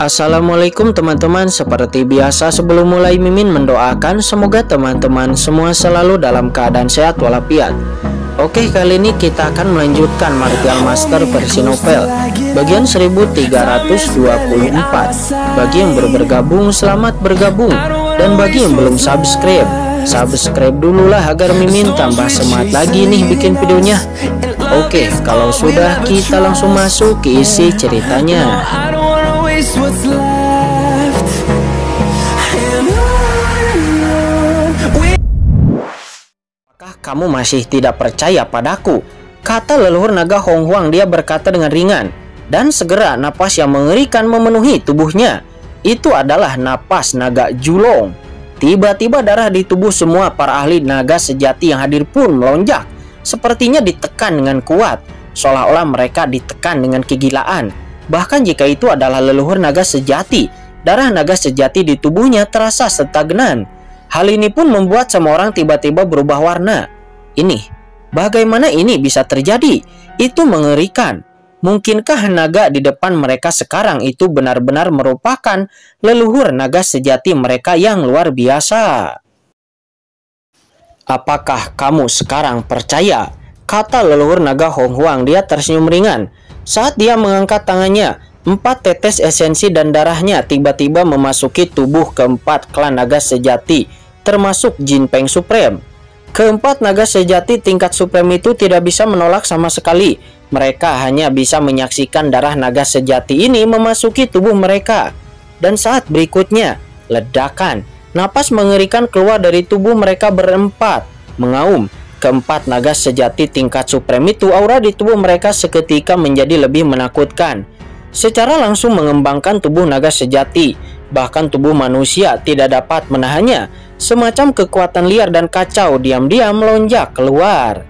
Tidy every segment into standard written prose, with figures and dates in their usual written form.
Assalamualaikum teman-teman. Seperti biasa sebelum mulai Mimin mendoakan semoga teman-teman semua selalu dalam keadaan sehat walafiat. Oke, kali ini kita akan melanjutkan Martial Master versi novel bagian 1324. Bagi yang baru bergabung, selamat bergabung. Dan bagi yang belum subscribe dulu lah agar Mimin tambah semangat lagi nih bikin videonya. Oke, kalau sudah kita langsung masuk ke isi ceritanya. What's left and Apakah kamu masih tidak percaya padaku? Kata leluhur naga Hong Huang. Dia berkata dengan ringan. Dan segera napas yang mengerikan memenuhi tubuhnya. Itu adalah napas naga Julong. Tiba-tiba darah di tubuh semua para ahli naga sejati yang hadir pun melonjak. Sepertinya ditekan dengan kuat, seolah-olah mereka ditekan dengan kegilaan. Bahkan jika itu adalah leluhur naga sejati, darah naga sejati di tubuhnya terasa stagnan. Hal ini pun membuat semua orang tiba-tiba berubah warna. Bagaimana ini bisa terjadi? Itu mengerikan. Mungkinkah naga di depan mereka sekarang itu benar-benar merupakan leluhur naga sejati mereka yang luar biasa? Apakah kamu sekarang percaya? Kata leluhur naga Hong Huang. Dia tersenyum ringan. Saat dia mengangkat tangannya, 4 tetes esensi dan darahnya tiba-tiba memasuki tubuh keempat klan naga sejati, termasuk Jin Peng Supreme. Keempat naga sejati tingkat supreme itu tidak bisa menolak sama sekali. Mereka hanya bisa menyaksikan darah naga sejati ini memasuki tubuh mereka. Dan saat berikutnya, ledakan, napas mengerikan keluar dari tubuh mereka berempat, mengaum. Keempat naga sejati tingkat supreme itu, aura di tubuh mereka seketika menjadi lebih menakutkan. Secara langsung mengembangkan tubuh naga sejati, bahkan tubuh manusia tidak dapat menahannya. Semacam kekuatan liar dan kacau diam-diam melonjak keluar.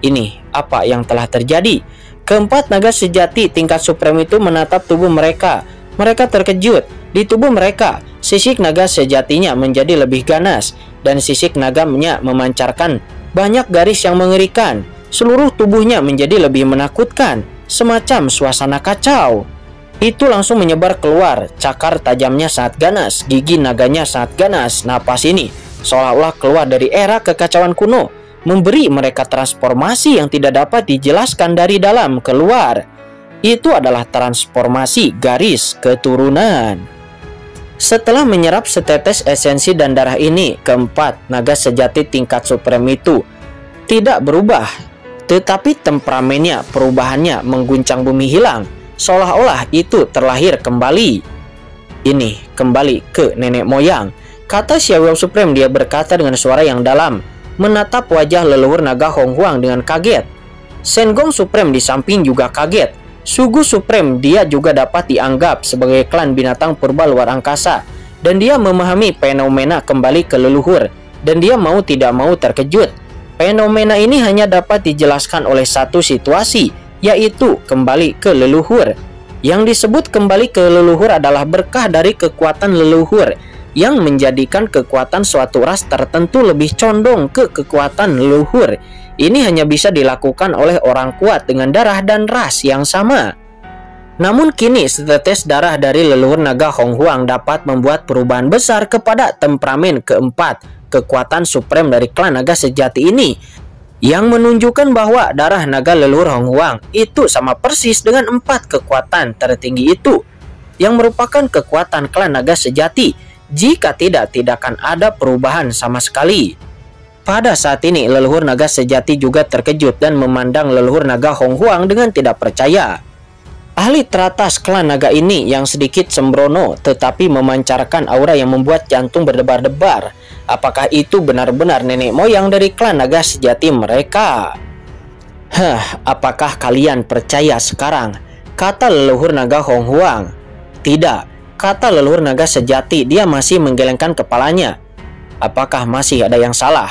Ini apa yang telah terjadi? Keempat naga sejati tingkat supreme itu menatap tubuh mereka. Mereka terkejut. Di tubuh mereka, sisik naga sejatinya menjadi lebih ganas, dan sisik naganya memancarkan banyak garis yang mengerikan. Seluruh tubuhnya menjadi lebih menakutkan, semacam suasana kacau. Itu langsung menyebar keluar. Cakar tajamnya sangat ganas, gigi naganya sangat ganas. Napas ini seolah-olah keluar dari era kekacauan kuno, memberi mereka transformasi yang tidak dapat dijelaskan dari dalam keluar. Itu adalah transformasi garis keturunan. Setelah menyerap setetes esensi dan darah ini, keempat naga sejati tingkat supreme itu tidak berubah, tetapi temperamennya, perubahannya mengguncang bumi hilang, seolah-olah itu terlahir kembali. Ini kembali ke nenek moyang, kata Xiaoyao Supreme. Dia berkata dengan suara yang dalam, menatap wajah leluhur naga Hong Huang dengan kaget. Shen Gong Supreme di samping juga kaget. Sugu Supreme dia juga dapat dianggap sebagai klan binatang purba luar angkasa, dan dia memahami fenomena kembali ke leluhur, dan dia mau tidak mau terkejut. Fenomena ini hanya dapat dijelaskan oleh satu situasi, yaitu kembali ke leluhur. Yang disebut kembali ke leluhur adalah berkah dari kekuatan leluhur, yang menjadikan kekuatan suatu ras tertentu lebih condong ke kekuatan leluhur. Ini hanya bisa dilakukan oleh orang kuat dengan darah dan ras yang sama. Namun kini setetes darah dari leluhur naga Hong Huang dapat membuat perubahan besar kepada temperamen keempat kekuatan supreme dari klan naga sejati ini, yang menunjukkan bahwa darah naga leluhur Hong Huang itu sama persis dengan 4 kekuatan tertinggi itu, yang merupakan kekuatan klan naga sejati. Jika tidak akan ada perubahan sama sekali. Pada saat ini leluhur naga sejati juga terkejut dan memandang leluhur naga Hong Huang dengan tidak percaya. Ahli teratas klan naga ini yang sedikit sembrono tetapi memancarkan aura yang membuat jantung berdebar-debar. Apakah itu benar-benar nenek moyang dari klan naga sejati mereka? Apakah kalian percaya sekarang? Kata leluhur naga Hong Huang. Tidak, kata leluhur naga sejati. Dia masih menggelengkan kepalanya. Apakah masih ada yang salah?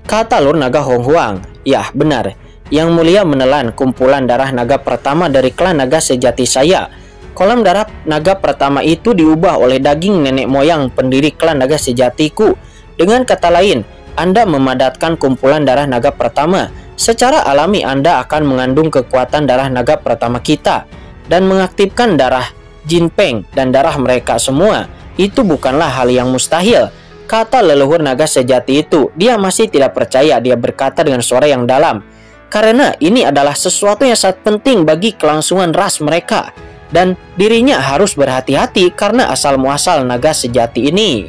Kata leluhur naga Hong Huang. Ya, benar. Yang mulia menelan kumpulan darah naga pertama dari klan naga sejati saya. Kolam darah naga pertama itu diubah oleh daging nenek moyang pendiri klan naga sejatiku. Dengan kata lain, Anda memadatkan kumpulan darah naga pertama. Secara alami Anda akan mengandung kekuatan darah naga pertama kita dan mengaktifkan darah Jinpeng, dan darah mereka semua, itu bukanlah hal yang mustahil. Kata leluhur naga sejati itu. Dia masih tidak percaya. Dia berkata dengan suara yang dalam, karena ini adalah sesuatu yang sangat penting bagi kelangsungan ras mereka, dan dirinya harus berhati-hati karena asal-muasal naga sejati ini.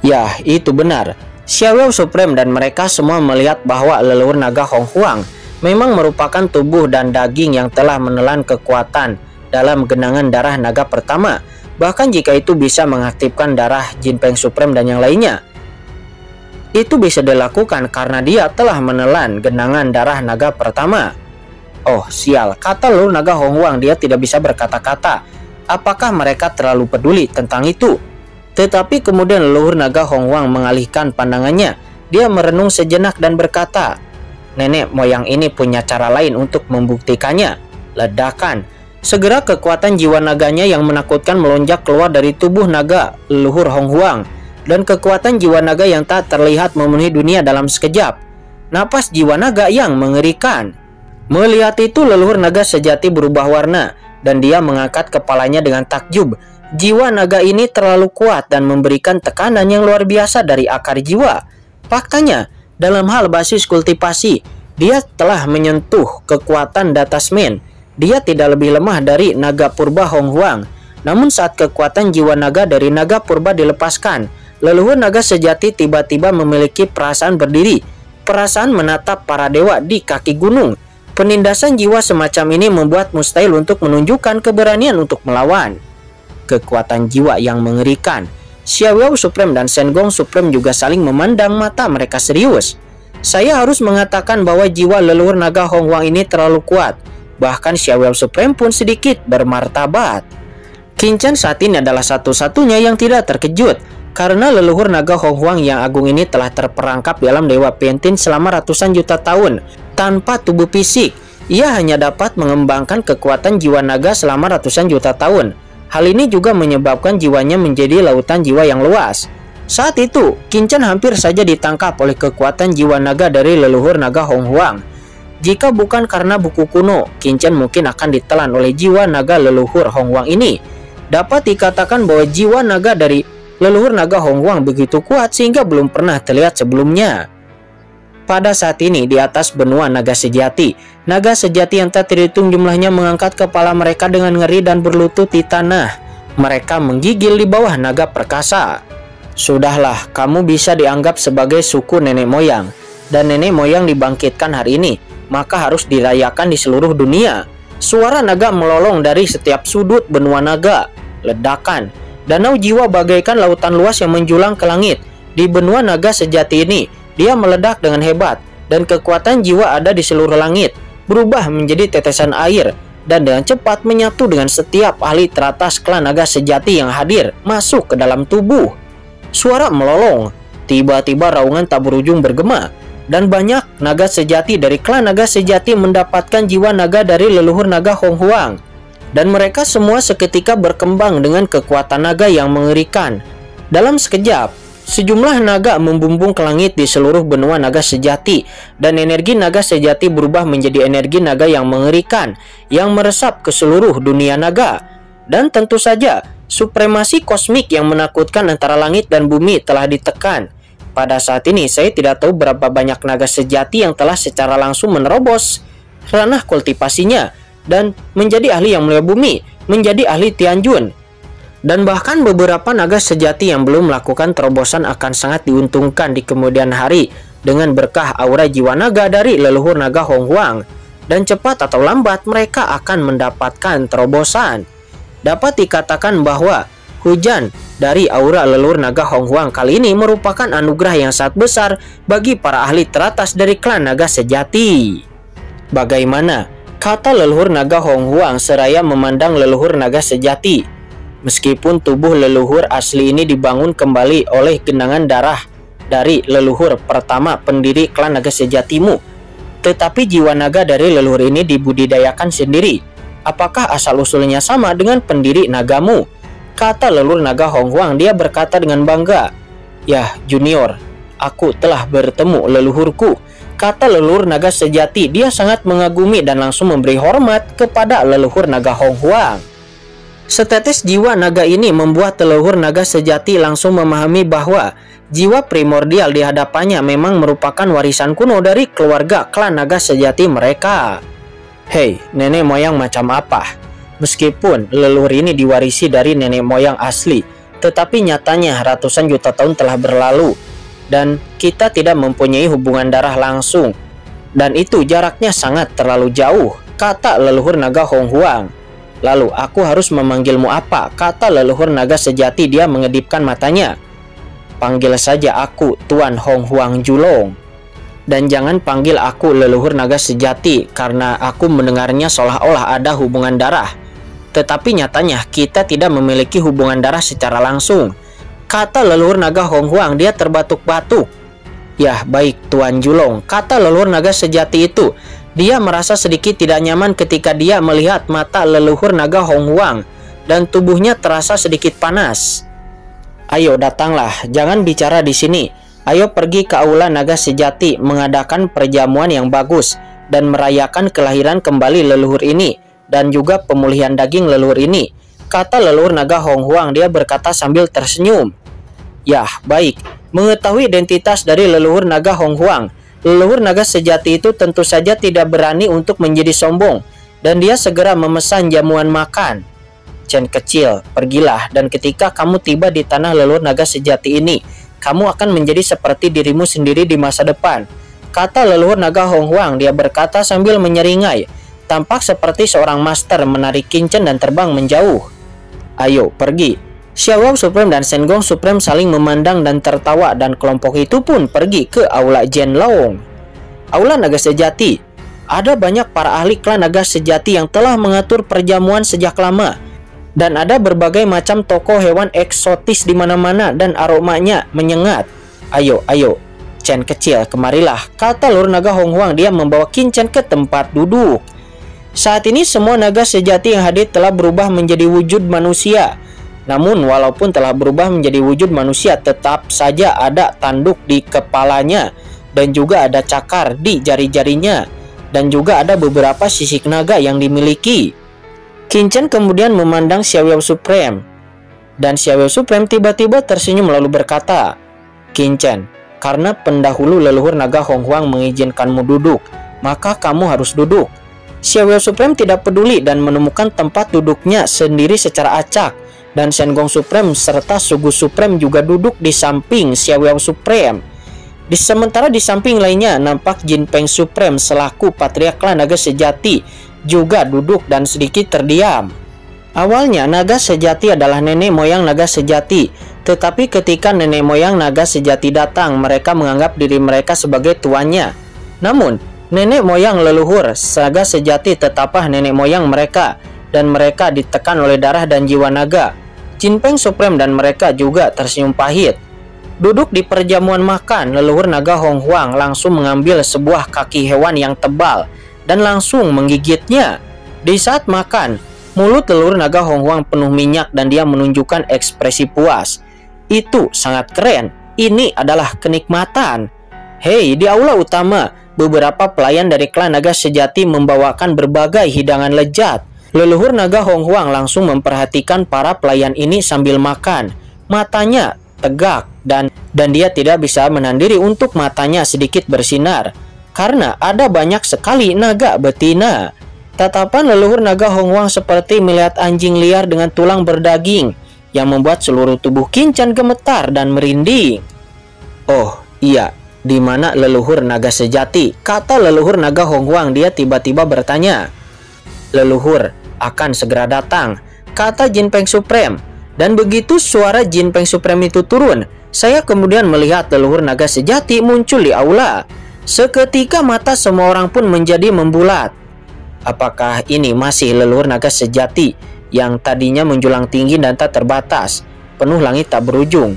Ya, itu benar. Xiaoyao Supreme dan mereka semua melihat bahwa leluhur naga Hong Huang memang merupakan tubuh dan daging yang telah menelan kekuatan dalam genangan darah naga pertama. Bahkan jika itu bisa mengaktifkan darah Jinpeng Supreme dan yang lainnya, itu bisa dilakukan karena dia telah menelan genangan darah naga pertama. Oh sial, kata leluhur naga Hong Huang. Dia tidak bisa berkata-kata. Apakah mereka terlalu peduli tentang itu? Tetapi kemudian leluhur naga Hong Huang mengalihkan pandangannya. Dia merenung sejenak dan berkata, nenek moyang ini punya cara lain untuk membuktikannya. Ledakan. Segera kekuatan jiwa naganya yang menakutkan melonjak keluar dari tubuh naga leluhur Hong Huang, dan kekuatan jiwa naga yang tak terlihat memenuhi dunia dalam sekejap. Napas jiwa naga yang mengerikan. Melihat itu, leluhur naga sejati berubah warna dan dia mengangkat kepalanya dengan takjub. Jiwa naga ini terlalu kuat dan memberikan tekanan yang luar biasa dari akar jiwa. Faktanya, dalam hal basis kultivasi, dia telah menyentuh kekuatan Datasmen. Dia tidak lebih lemah dari naga purba Hong Huang. Namun saat kekuatan jiwa naga dari naga purba dilepaskan, leluhur naga sejati tiba-tiba memiliki perasaan berdiri. Perasaan menatap para dewa di kaki gunung. Penindasan jiwa semacam ini membuat mustahil untuk menunjukkan keberanian untuk melawan. Kekuatan jiwa yang mengerikan. Xiaoyao Supreme dan Shen Gong Supreme juga saling memandang, mata mereka serius. Saya harus mengatakan bahwa jiwa leluhur naga Hong Huang ini terlalu kuat. Bahkan Xiaoyao Supreme pun sedikit bermartabat. Qin Chen saat ini adalah satu-satunya yang tidak terkejut, karena leluhur naga Hong Huang yang agung ini telah terperangkap dalam Dewa Pentin selama ratusan juta tahun. Tanpa tubuh fisik, ia hanya dapat mengembangkan kekuatan jiwa naga selama ratusan juta tahun. Hal ini juga menyebabkan jiwanya menjadi lautan jiwa yang luas. Saat itu, Qin Chen hampir saja ditangkap oleh kekuatan jiwa naga dari leluhur naga Hong Huang. Jika bukan karena buku kuno, Qin Chen mungkin akan ditelan oleh jiwa naga leluhur Hong Huang ini. Dapat dikatakan bahwa jiwa naga dari leluhur naga Hong Huang begitu kuat sehingga belum pernah terlihat sebelumnya. Pada saat ini di atas benua naga sejati yang tak terhitung jumlahnya mengangkat kepala mereka dengan ngeri dan berlutut di tanah. Mereka menggigil di bawah naga perkasa. Sudahlah, kamu bisa dianggap sebagai suku nenek moyang, dan nenek moyang dibangkitkan hari ini, maka harus dirayakan di seluruh dunia. Suara naga melolong dari setiap sudut benua naga. Ledakan. Danau jiwa bagaikan lautan luas yang menjulang ke langit. Di benua naga sejati ini, dia meledak dengan hebat, dan kekuatan jiwa ada di seluruh langit, berubah menjadi tetesan air, dan dengan cepat menyatu dengan setiap ahli teratas klan naga sejati yang hadir masuk ke dalam tubuh. Suara melolong, tiba-tiba raungan tak berujung bergema, dan banyak naga sejati dari klan naga sejati mendapatkan jiwa naga dari leluhur naga Hong Huang. Dan mereka semua seketika berkembang dengan kekuatan naga yang mengerikan. Dalam sekejap, sejumlah naga membumbung ke langit di seluruh benua naga sejati, dan energi naga sejati berubah menjadi energi naga yang mengerikan, yang meresap ke seluruh dunia naga. Dan tentu saja, supremasi kosmik yang menakutkan antara langit dan bumi telah ditekan. Pada saat ini, saya tidak tahu berapa banyak naga sejati yang telah secara langsung menerobos ranah kultivasinya, dan menjadi ahli yang mulia bumi, menjadi ahli Tianjun. Dan bahkan beberapa naga sejati yang belum melakukan terobosan akan sangat diuntungkan di kemudian hari dengan berkah aura jiwa naga dari leluhur naga Hong Huang. Dan cepat atau lambat mereka akan mendapatkan terobosan. Dapat dikatakan bahwa hujan dari aura leluhur naga Hong Huang kali ini merupakan anugerah yang sangat besar bagi para ahli teratas dari klan naga sejati. Bagaimana? Kata leluhur naga Hong Huang seraya memandang leluhur naga sejati. Meskipun tubuh leluhur asli ini dibangun kembali oleh genangan darah dari leluhur pertama pendiri klan naga sejatimu, tetapi jiwa naga dari leluhur ini dibudidayakan sendiri. Apakah asal-usulnya sama dengan pendiri nagamu? Kata leluhur naga Hong Huang. Dia berkata dengan bangga, "Yah, Junior, aku telah bertemu leluhurku." Kata leluhur naga sejati. Dia sangat mengagumi dan langsung memberi hormat kepada leluhur naga Hong Huang. Setetes jiwa naga ini membuat leluhur naga sejati langsung memahami bahwa jiwa primordial di hadapannya memang merupakan warisan kuno dari keluarga klan naga sejati mereka. Hei, nenek moyang macam apa? Meskipun leluhur ini diwarisi dari nenek moyang asli, tetapi nyatanya ratusan juta tahun telah berlalu dan kita tidak mempunyai hubungan darah langsung. Dan itu jaraknya sangat terlalu jauh, kata leluhur naga Hong Huang. Lalu aku harus memanggilmu apa? Kata leluhur naga sejati, dia mengedipkan matanya. Panggil saja aku Tuan Hong Huang Julong. Dan jangan panggil aku leluhur naga sejati karena aku mendengarnya seolah-olah ada hubungan darah. Tetapi nyatanya kita tidak memiliki hubungan darah secara langsung, kata leluhur naga Hong Huang, dia terbatuk-batuk. Ya baik Tuan Julong, kata leluhur naga sejati itu. Dia merasa sedikit tidak nyaman ketika dia melihat mata leluhur naga Hong Huang dan tubuhnya terasa sedikit panas. Ayo datanglah, jangan bicara di sini. Ayo pergi ke aula naga sejati mengadakan perjamuan yang bagus dan merayakan kelahiran kembali leluhur ini dan juga pemulihan daging leluhur ini, kata leluhur naga Hong Huang, dia berkata sambil tersenyum. Yah, baik. Mengetahui identitas dari leluhur naga Hong Huang, leluhur naga sejati itu tentu saja tidak berani untuk menjadi sombong dan dia segera memesan jamuan makan. Chen kecil, pergilah dan ketika kamu tiba di tanah leluhur naga sejati ini, kamu akan menjadi seperti dirimu sendiri di masa depan, kata leluhur naga Hong Huang, dia berkata sambil menyeringai. Tampak seperti seorang master menarik kincen dan terbang menjauh. Ayo, pergi. Xiao Supreme dan Shen Gong Supreme saling memandang dan tertawa dan kelompok itu pun pergi ke aula Jianlong. Aula naga sejati. Ada banyak para ahli klan naga sejati yang telah mengatur perjamuan sejak lama. Dan ada berbagai macam tokoh hewan eksotis di mana-mana dan aromanya menyengat. Ayo, ayo. Chen kecil, kemarilah, kata leluhur naga Hong Huang, dia membawa kincen ke tempat duduk. Saat ini semua naga sejati yang hadir telah berubah menjadi wujud manusia. Namun walaupun telah berubah menjadi wujud manusia, tetap saja ada tanduk di kepalanya dan juga ada cakar di jari-jarinya dan juga ada beberapa sisik naga yang dimiliki. Kincen kemudian memandang Xiao Supreme dan Xiao Supreme tiba-tiba tersenyum lalu berkata, Kincen, karena pendahulu leluhur naga Hong Huang mengizinkanmu duduk, maka kamu harus duduk. Xiao Supreme tidak peduli dan menemukan tempat duduknya sendiri secara acak, dan Shen Gong Supreme serta Sugu Supreme juga duduk di samping Xiao Supreme. Sementara di samping lainnya nampak Jin Peng Supreme selaku patriark klan naga sejati juga duduk dan sedikit terdiam. Awalnya naga sejati adalah nenek moyang naga sejati, tetapi ketika nenek moyang naga sejati datang, mereka menganggap diri mereka sebagai tuannya. Namun nenek moyang leluhur naga sejati tetaplah nenek moyang mereka dan mereka ditekan oleh darah dan jiwa naga. Jin Peng Supreme dan mereka juga tersenyum pahit. Duduk di perjamuan makan, leluhur naga Hong Huang langsung mengambil sebuah kaki hewan yang tebal dan langsung menggigitnya. Di saat makan, mulut leluhur naga Hong Huang penuh minyak dan dia menunjukkan ekspresi puas. Itu sangat keren. Ini adalah kenikmatan. Hei, di aula utama, beberapa pelayan dari klan naga sejati membawakan berbagai hidangan lezat. Leluhur naga Hong Huang langsung memperhatikan para pelayan ini sambil makan. Matanya tegak dan dia tidak bisa menahan diri untuk matanya sedikit bersinar karena ada banyak sekali naga betina. Tatapan leluhur naga Hong Huang seperti melihat anjing liar dengan tulang berdaging yang membuat seluruh tubuh Kincen gemetar dan merinding. Oh iya, di mana leluhur naga sejati? Kata leluhur naga Hong Huang, dia tiba-tiba bertanya. Leluhur akan segera datang, kata Jin Peng Supreme. Dan begitu suara Jin Peng Supreme itu turun, saya kemudian melihat leluhur naga sejati muncul di aula. Seketika mata semua orang pun menjadi membulat. Apakah ini masih leluhur naga sejati yang tadinya menjulang tinggi dan tak terbatas, penuh langit tak berujung?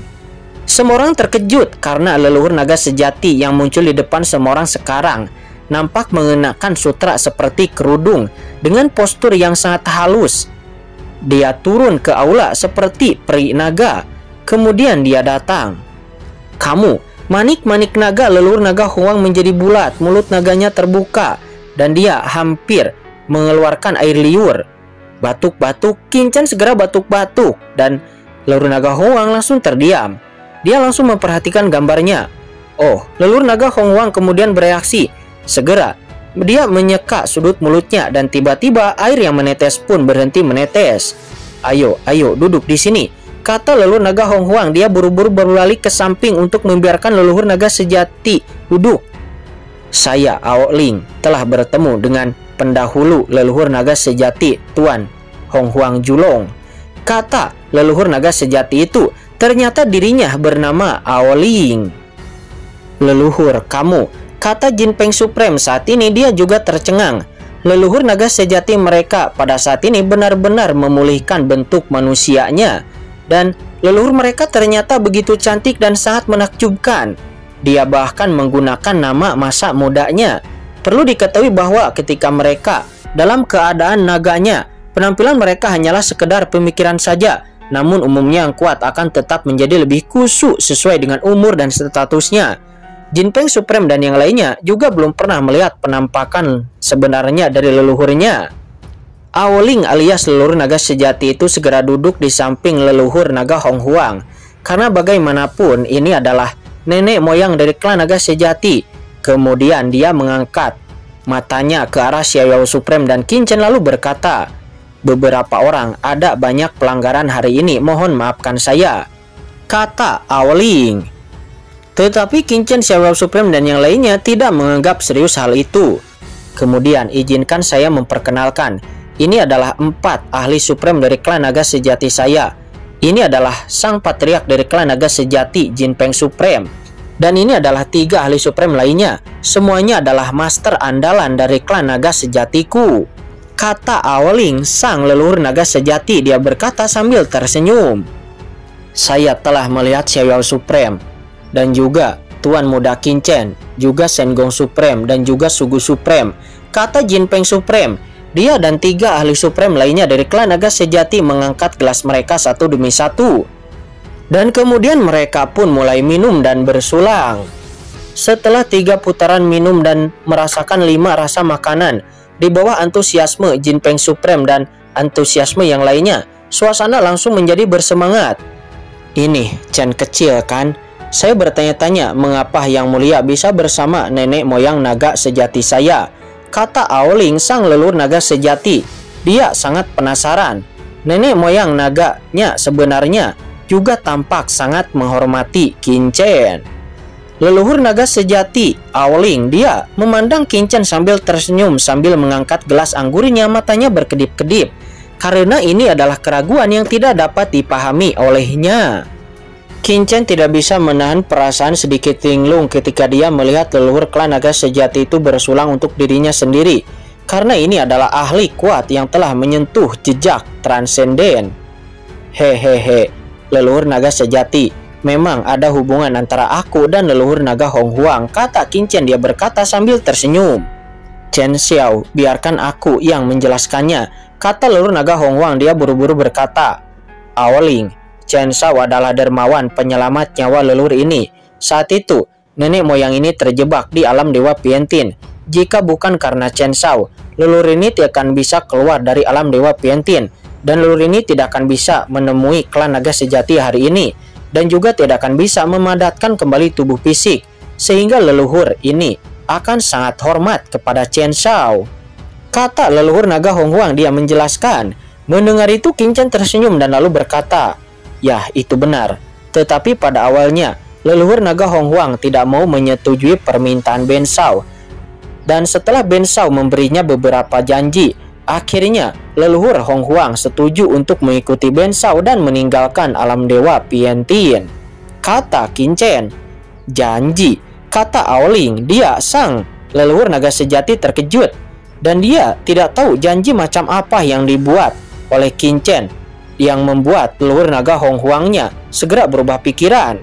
Semua orang terkejut karena leluhur naga sejati yang muncul di depan semua orang sekarang nampak mengenakan sutra seperti kerudung dengan postur yang sangat halus. Dia turun ke aula seperti peri naga. Kemudian dia datang. Kamu, manik-manik naga leluhur naga Hong Huang menjadi bulat, mulut naganya terbuka dan dia hampir mengeluarkan air liur. Batuk-batuk, Qin Chen segera batuk-batuk dan leluhur naga Hong Huang langsung terdiam. Dia langsung memperhatikan gambarnya. Oh, leluhur naga Hong Huang kemudian bereaksi. Segera dia menyeka sudut mulutnya dan tiba-tiba air yang menetes pun berhenti menetes. Ayo, duduk di sini, kata leluhur naga Hong Huang. Dia buru-buru berlari ke samping untuk membiarkan leluhur naga sejati duduk. Saya, Ao Ling, telah bertemu dengan pendahulu leluhur naga sejati, Tuan Hong Huang Julong, kata leluhur naga sejati itu. Ternyata dirinya bernama Ao Ling. Leluhur kamu, kata Jin Peng Supreme. Saat ini dia juga tercengang. Leluhur naga sejati mereka pada saat ini benar-benar memulihkan bentuk manusianya. Dan leluhur mereka ternyata begitu cantik dan sangat menakjubkan. Dia bahkan menggunakan nama masa mudanya. Perlu diketahui bahwa ketika mereka dalam keadaan naganya, penampilan mereka hanyalah sekedar pemikiran saja. Namun umumnya yang kuat akan tetap menjadi lebih kusuk sesuai dengan umur dan statusnya. Jin Peng Supreme dan yang lainnya juga belum pernah melihat penampakan sebenarnya dari leluhurnya. Ao Ling alias leluhur naga sejati itu segera duduk di samping leluhur naga Hong Huang. Karena bagaimanapun ini adalah nenek moyang dari klan naga sejati. Kemudian dia mengangkat matanya ke arah Xiao Supreme dan Qin Chen lalu berkata, beberapa orang ada banyak pelanggaran hari ini, mohon maafkan saya, kata Ao Ling. Tetapi Qin Chen, Xiao Supreme dan yang lainnya tidak menganggap serius hal itu. Kemudian izinkan saya memperkenalkan, ini adalah 4 ahli supreme dari klan naga sejati saya. Ini adalah sang patriark dari klan naga sejati, Jin Peng Supreme. Dan ini adalah 3 ahli supreme lainnya. Semuanya adalah master andalan dari klan naga sejatiku, kata Ao Ling, sang leluhur naga sejati. Dia berkata sambil tersenyum. Saya telah melihat Xiao Supreme dan juga Tuan Muda Qin Chen, juga Shen Gong Supreme dan juga Sugu Supreme, kata Jin Peng Supreme. Dia dan 3 ahli supreme lainnya dari klan naga sejati mengangkat gelas mereka satu demi satu. Dan kemudian mereka pun mulai minum dan bersulang. Setelah 3 putaran minum dan merasakan 5 rasa makanan, di bawah antusiasme Jin Peng Supreme dan antusiasme yang lainnya, suasana langsung menjadi bersemangat. Ini Chen kecil kan? Saya bertanya-tanya mengapa Yang Mulia bisa bersama nenek moyang naga sejati saya, kata Ao Ling, sang leluhur naga sejati. Dia sangat penasaran. Nenek moyang naganya sebenarnya juga tampak sangat menghormati Qin Chen. Leluhur naga sejati Ao Ling, dia memandang Qin Chen sambil tersenyum sambil mengangkat gelas anggurnya, matanya berkedip-kedip karena ini adalah keraguan yang tidak dapat dipahami olehnya. Qin Chen tidak bisa menahan perasaan sedikit linglung ketika dia melihat leluhur klan naga sejati itu bersulang untuk dirinya sendiri, karena ini adalah ahli kuat yang telah menyentuh jejak transenden. Hehehe, leluhur naga sejati, memang ada hubungan antara aku dan leluhur naga Hong Huang, kata Qin Chen. Dia berkata sambil tersenyum. Chen Xiao, biarkan aku yang menjelaskannya, kata leluhur naga Hong Huang. Dia buru-buru berkata, Ao Ling, Chen Xiao adalah dermawan penyelamat nyawa leluhur ini. Saat itu, nenek moyang ini terjebak di alam Dewa Piantin. Jika bukan karena Chen Xiao, leluhur ini tidak akan bisa keluar dari alam Dewa Piantin. Dan leluhur ini tidak akan bisa menemui klan naga sejati hari ini. Dan juga tidak akan bisa memadatkan kembali tubuh fisik. Sehingga leluhur ini akan sangat hormat kepada Chen Xiao, kata leluhur naga Hong Huang. Dia menjelaskan. Mendengar itu Qin Chen tersenyum dan lalu berkata, ya itu benar. Tetapi pada awalnya leluhur naga Hong Huang tidak mau menyetujui permintaan Ben Shao. Dan setelah Ben Shao memberinya beberapa janji, akhirnya leluhur Hong Huang setuju untuk mengikuti Ben Shao dan meninggalkan alam Dewa Piantin, kata Qin Chen. Janji, kata Ao Ling. Dia sang leluhur naga sejati terkejut dan dia tidak tahu janji macam apa yang dibuat oleh Qin Chen yang membuat leluhur naga Hong Huangnya segera berubah pikiran.